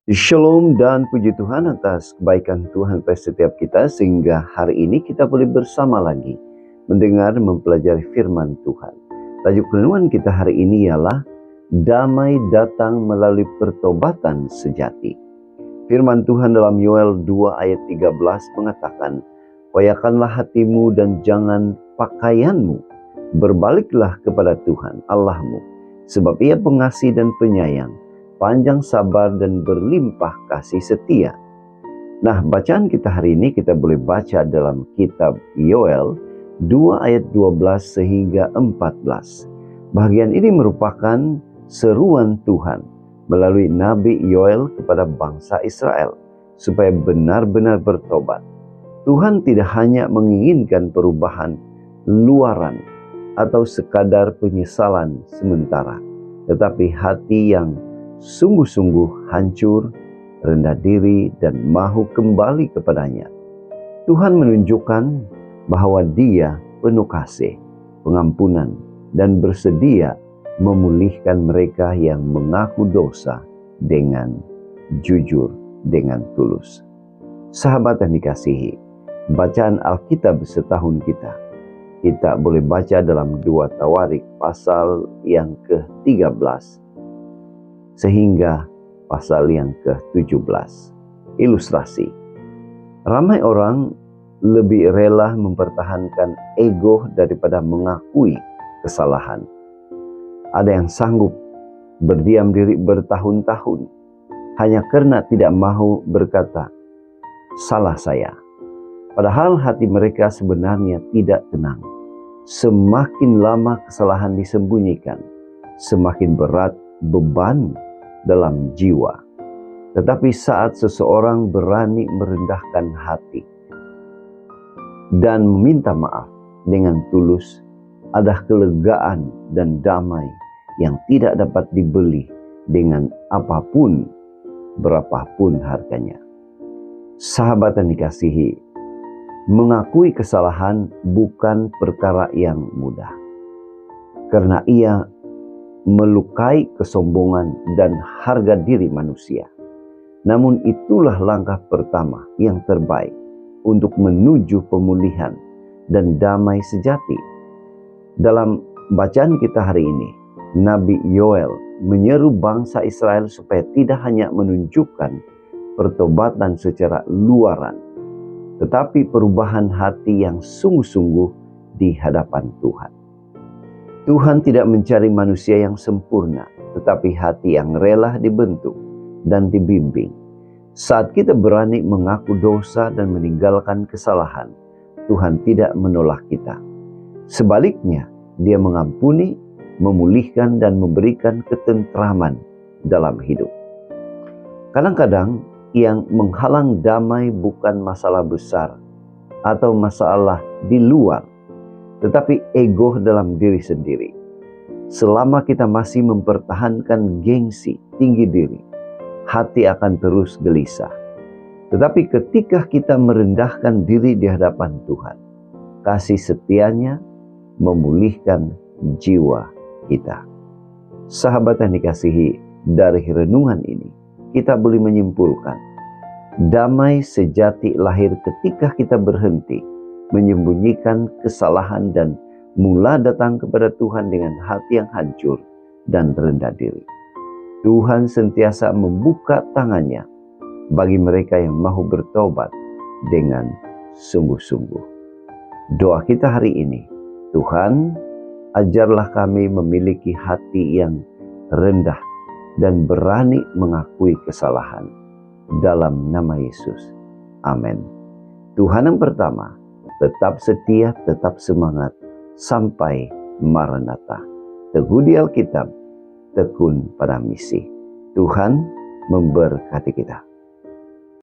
Shalom dan puji Tuhan atas kebaikan Tuhan pada setiap kita, sehingga hari ini kita boleh bersama lagi mendengar mempelajari firman Tuhan. Tajuk renungan kita hari ini ialah damai datang melalui pertobatan sejati. Firman Tuhan dalam Yoel 2 ayat 13 mengatakan, "Koyakanlah hatimu dan jangan pakaianmu, berbaliklah kepada Tuhan Allahmu, sebab Ia pengasih dan penyayang, panjang sabar dan berlimpah kasih setia." Nah, bacaan kita hari ini kita boleh baca dalam kitab Yoel 2 ayat 12 sehingga 14. Bagian ini merupakan seruan Tuhan melalui Nabi Yoel kepada bangsa Israel supaya benar-benar bertobat. Tuhan tidak hanya menginginkan perubahan luaran atau sekadar penyesalan sementara, tetapi hati yang sungguh-sungguh hancur, rendah diri, dan mahu kembali kepadanya. Tuhan menunjukkan bahwa Dia penuh kasih, pengampunan, dan bersedia memulihkan mereka yang mengaku dosa dengan jujur, dengan tulus. Sahabat yang dikasihi, bacaan Alkitab setahun kita boleh baca dalam 2 Tawarik pasal yang ke-13 sehingga pasal yang ke-17. Ilustrasi. Ramai orang lebih rela mempertahankan ego daripada mengakui kesalahan. Ada yang sanggup berdiam diri bertahun-tahun hanya karena tidak mahu berkata, "Salah saya." Padahal hati mereka sebenarnya tidak tenang. Semakin lama kesalahan disembunyikan, semakin berat beban dalam jiwa. Tetapi saat seseorang berani merendahkan hati dan meminta maaf dengan tulus, ada kelegaan dan damai yang tidak dapat dibeli dengan apapun, berapapun harganya. Sahabat yang dikasihi, mengakui kesalahan bukan perkara yang mudah, karena ia melukai kesombongan dan harga diri manusia. Namun itulah langkah pertama yang terbaik untuk menuju pemulihan dan damai sejati. Dalam bacaan kita hari ini, Nabi Yoel menyeru bangsa Israel supaya tidak hanya menunjukkan pertobatan secara luaran, tetapi perubahan hati yang sungguh-sungguh di hadapan Tuhan. Tuhan tidak mencari manusia yang sempurna, tetapi hati yang rela dibentuk dan dibimbing. Saat kita berani mengaku dosa dan meninggalkan kesalahan, Tuhan tidak menolak kita. Sebaliknya, Dia mengampuni, memulihkan, dan memberikan ketentraman dalam hidup. Kadang-kadang yang menghalang damai bukan masalah besar atau masalah di luar, tetapi ego dalam diri sendiri. Selama kita masih mempertahankan gengsi, tinggi diri, hati akan terus gelisah. Tetapi ketika kita merendahkan diri di hadapan Tuhan, kasih setianya memulihkan jiwa kita. Sahabat yang dikasihi, dari renungan ini kita boleh menyimpulkan, damai sejati lahir ketika kita berhenti menyembunyikan kesalahan dan mula datang kepada Tuhan dengan hati yang hancur dan rendah diri. Tuhan sentiasa membuka tangannya bagi mereka yang mahu bertobat dengan sungguh-sungguh. Doa kita hari ini, Tuhan, ajarlah kami memiliki hati yang rendah dan berani mengakui kesalahan. Dalam nama Yesus. Amin. Tuhan yang pertama, tetap setia, tetap semangat, sampai Maranatha. Teguh di Alkitab, tekun pada misi. Tuhan memberkati kita.